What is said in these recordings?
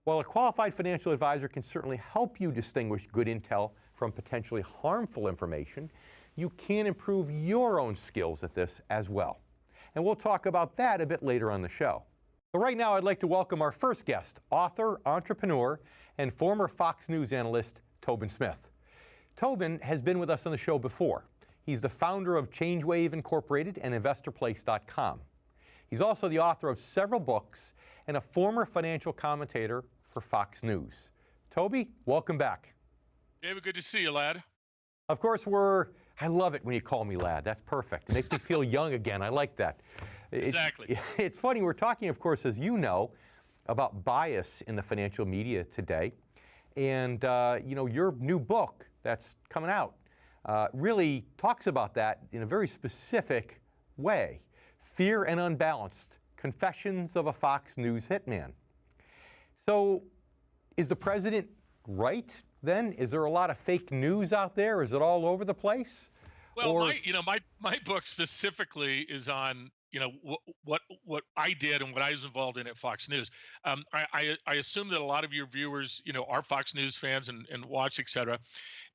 While a qualified financial advisor can certainly help you distinguish good intel from potentially harmful information, you can improve your own skills at this as well. And we'll talk about that a bit later on the show. But right now, I'd like to welcome our first guest, author, entrepreneur, and former Fox News analyst, Tobin Smith. Tobin has been with us on the show before. He's the founder of ChangeWave Incorporated and InvestorPlace.com. He's also the author of several books and a former financial commentator for Fox News. Toby, welcome back. David, good to see you, lad. Of course, I love it when you call me lad. That's perfect. It makes me feel young again. I like that. Exactly. It's funny, we're talking, of course, as you know, about bias in the financial media today. And, your new book that's coming out really talks about that in a very specific way. Fear and Unbalanced, Confessions of a Fox News Hitman. So is the president right then? Is there a lot of fake news out there? Is it all over the place? Well, my book specifically is on, what I did and what I was involved in at Fox News. I assume that a lot of your viewers, are Fox News fans and watch, et cetera.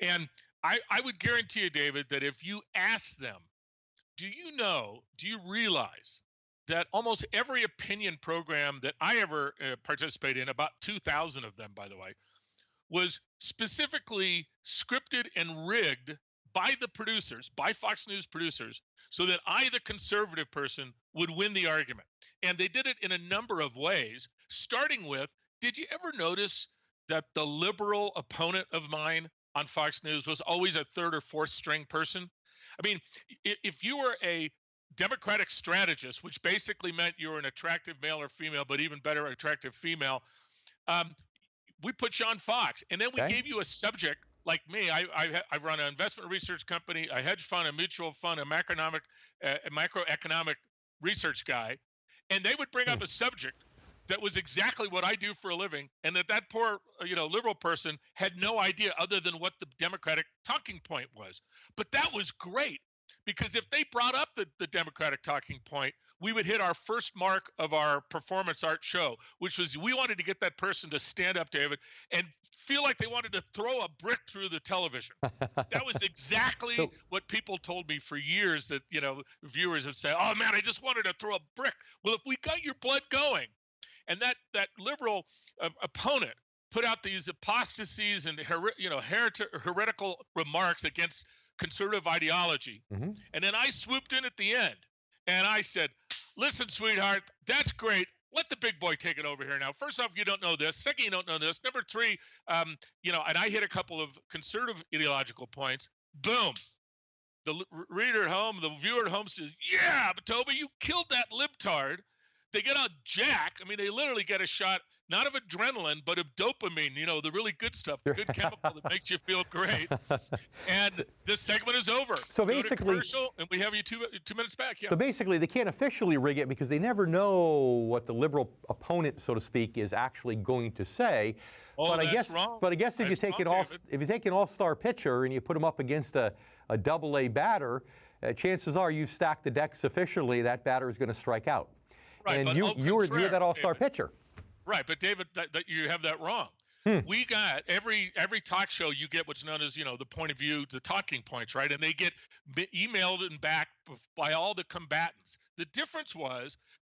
And I would guarantee you, David, that if you ask them, do you realize that almost every opinion program that I ever participated in, about 2,000 of them, by the way, was specifically scripted and rigged by the producers, by Fox News producers, so that I, the conservative person, would win the argument. And they did it in a number of ways, starting with, did you ever notice that the liberal opponent of mine on Fox News was always a third or fourth string person? I mean, if you were a Democratic strategist, which basically meant you were an attractive male or female, but even better, attractive female, we put you on Fox. And then we gave you a subject like me. I run an investment research company, a hedge fund, a mutual fund, a macroeconomic research guy. And they would bring up a subject that was exactly what I do for a living, and that poor, liberal person had no idea other than what the Democratic talking point was. But that was great, because if they brought up the Democratic talking point, we would hit our first mark of our performance art show, which was we wanted to get that person to stand up, David, and feel like they wanted to throw a brick through the television. That was exactly what people told me for years, that, viewers would say, oh man, I just wanted to throw a brick. Well, if we got your blood going, and that liberal opponent put out these apostasies and heretical remarks against conservative ideology. Mm-hmm. And then I swooped in at the end and I said, listen, sweetheart, that's great. Let the big boy take it over here now. First off, you don't know this. Second, you don't know this. Number three, and I hit a couple of conservative ideological points. Boom. The reader at home, the viewer at home says, yeah, but Toby, you killed that libtard. They get on Jack. I mean, they literally get a shot, not of adrenaline, but of dopamine, the really good stuff, the good chemical that makes you feel great. And this segment is over. So Go basically, to commercial, and we have you two minutes back. Yeah. So basically, they can't officially rig it because they never know what the liberal opponent, so to speak, is actually going to say. Oh, but that's wrong. But I guess if you take an all-star pitcher and you put him up against a double-A batter, chances are you've stacked the deck sufficiently, that batter is going to strike out. Right, and you're that all-star pitcher. Right, but David, that you have that wrong. We got every talk show, you get what's known as the point of view, the talking points, right? And they get emailed and back by all the combatants. The difference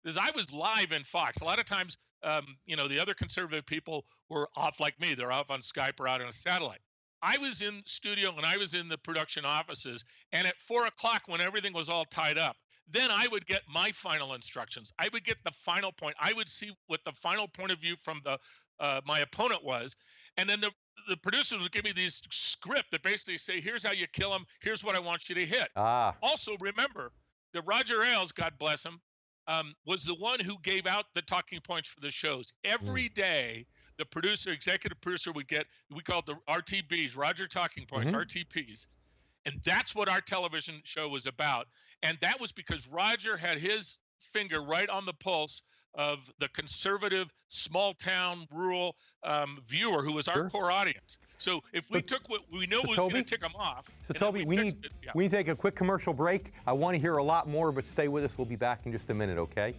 is I was live in Fox. A lot of times, the other conservative people were off like me. They're off on Skype or out on a satellite. I was in studio and I was in the production offices, and at 4 o'clock when everything was all tied up, then I would get my final instructions. I would get the final point. I would see what the final point of view from my opponent was. And then the producers would give me these script that basically say, here's how you kill him. Here's what I want you to hit. Also, remember that Roger Ailes, God bless him, was the one who gave out the talking points for the shows. Every day, the executive producer would get, we call it the RTBs, Roger Talking Points, RTPs. And that's what our television show was about. And that was because Roger had his finger right on the pulse of the conservative, small-town, rural viewer who was our core audience. So if we took what we know was going to tick them off. So Toby, we need to take a quick commercial break. I want to hear a lot more, but stay with us. We'll be back in just a minute, okay?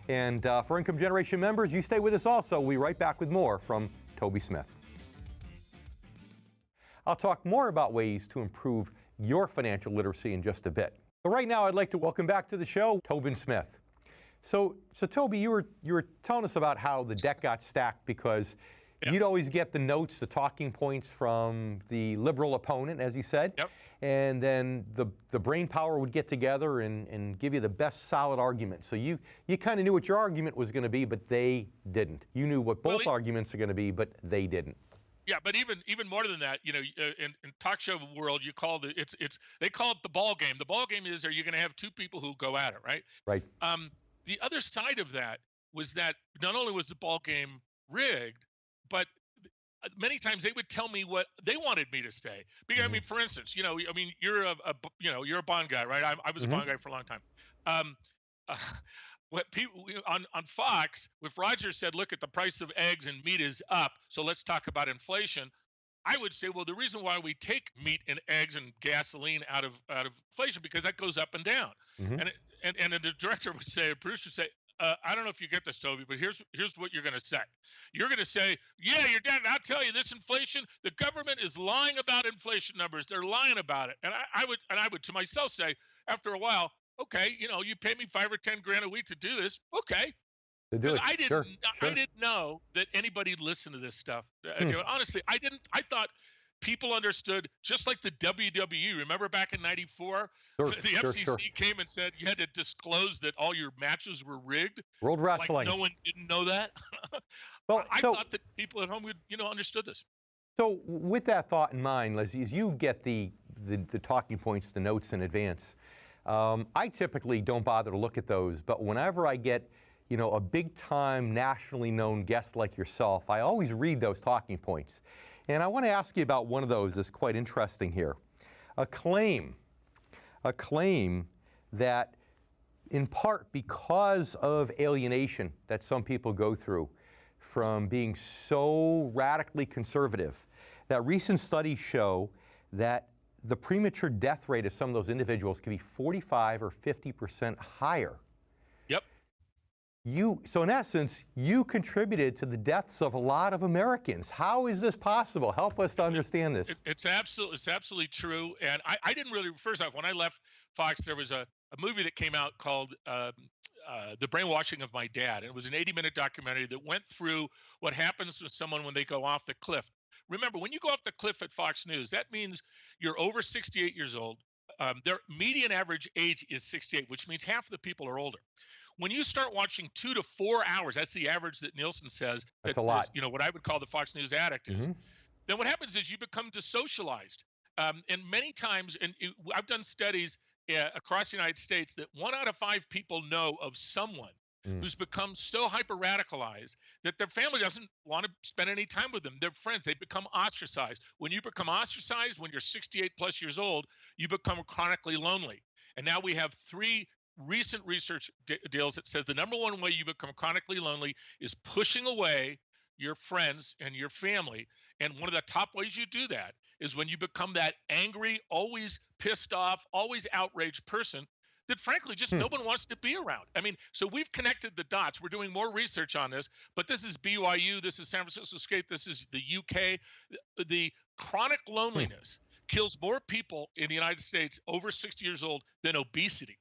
And for Income Generation members, you stay with us also. We'll be right back with more from Tobin Smith. I'll talk more about ways to improve your financial literacy in just a bit. But right now, I'd like to welcome back to the show Tobin Smith. So Toby, you were telling us about how the deck got stacked because you'd always get the notes, the talking points from the liberal opponent, as you said, and then the brain power would get together and give you the best solid argument. So you kind of knew what your argument was going to be, but they didn't. You knew what both arguments are going to be, but they didn't. Yeah, but even more than that, you know, in talk show world, you call they call it the ball game. The ball game is, are you going to have two people who go at it, right? Right. The other side of that was that not only was the ball game rigged, but many times they would tell me what they wanted me to say. Because I mean, for instance, you know, I mean, you're a bond guy, right? I was a bond guy for a long time. What people on Fox, if Roger said, look at the price of eggs and meat is up, so let's talk about inflation, I would say, well, the reason why we take meat and eggs and gasoline out of inflation because that goes up and down. And the director would say, a producer would say, I don't know if you get this, Toby, but here's what you're going to say. You're going to say, yeah, you're dead. I'll tell you, this inflation, the government is lying about inflation numbers. They're lying about it. And I would to myself say, after a while, okay, you know, you pay me $5 or $10 grand a week to do this. Okay. Because I didn't know that anybody listened to this stuff. You know, honestly, I didn't. I thought people understood, just like the WWE. Remember back in '94, the FCC came and said you had to disclose that all your matches were rigged. World Wrestling. Like no one didn't know that. Well, I thought that people at home would, you know, understood this. So with that thought in mind, as you get the talking points, the notes in advance, I typically don't bother to look at those. But whenever I get, you know, a big-time, nationally known guest like yourself, I always read those talking points. And I want to ask you about one of those that's quite interesting here. A claim that, in part because of alienation that some people go through from being so radically conservative, that recent studies show that the premature death rate of some of those individuals can be 45 or 50% higher. So in essence, you contributed to the deaths of a lot of Americans. How is this possible? Help us to understand this. It's absolutely true. And I didn't really, first off, when I left Fox, there was a movie that came out called The Brainwashing of My Dad. And it was an 80-minute documentary that went through what happens to someone when they go off the cliff. Remember, when you go off the cliff at Fox News, that means you're over 68 years old. Their median average age is 68, which means half of the people are older. When you start watching 2 to 4 hours, that's the average that Nielsen says. That's a lot. You know, what I would call the Fox News addict is. Then what happens is you become desocialized. And many times, and I've done studies across the United States that 1 out of 5 people know of someone who's become so hyper-radicalized that their family doesn't want to spend any time with them. Their friends, they become ostracized. When you become ostracized, when you're 68 plus years old, you become chronically lonely. And now we have 3 recent research deals that says the number one way you become chronically lonely is pushing away your friends and your family. And one of the top ways you do that is when you become that angry, always pissed off, always outraged person that frankly just no one wants to be around. I mean, so we've connected the dots. We're doing more research on this, but this is BYU, this is San Francisco State, this is the UK. The chronic loneliness kills more people in the United States over 60 years old than obesity.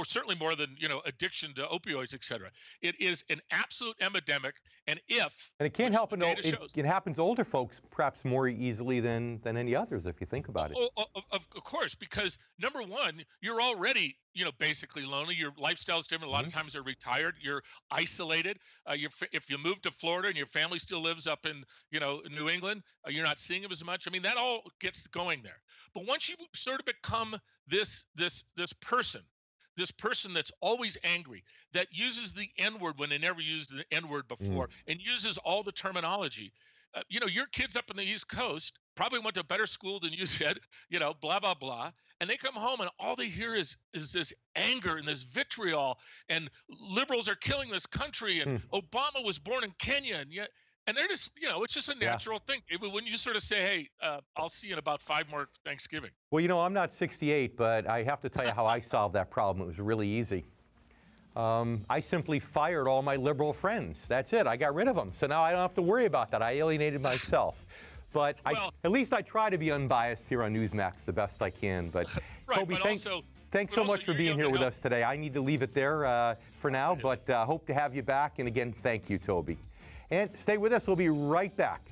Certainly more than, you know, addiction to opioids, et cetera. It is an absolute epidemic. And it can't help it happens to older folks perhaps more easily than any others, if you think about it. Of course, because number one, you're already, you know, basically lonely. Your lifestyle's different. A lot of times they're retired. You're isolated. If you move to Florida and your family still lives up in, you know, New England, you're not seeing them as much. I mean, that all gets going there. But once you sort of become this person that's always angry, that uses the N-word when they never used the N-word before, and uses all the terminology. You know, your kids up in the East Coast probably went to a better school than you did, you know, blah, blah, blah. And they come home and all they hear is this anger and this vitriol, and liberals are killing this country, and Obama was born in Kenya, and they're just, you know, it's just a natural thing. When you sort of say, hey, I'll see you in about 5 more Thanksgiving. Well, you know, I'm not 68, but I have to tell you how I solved that problem. It was really easy. I simply fired all my liberal friends. That's it. I got rid of them. So now I don't have to worry about that. I alienated myself. But Well, at least I try to be unbiased here on Newsmax the best I can. But right, Toby, but thanks so much for being here with us today. I need to leave it there for now, but hope to have you back. And again, thank you, Toby. And stay with us. We'll be right back.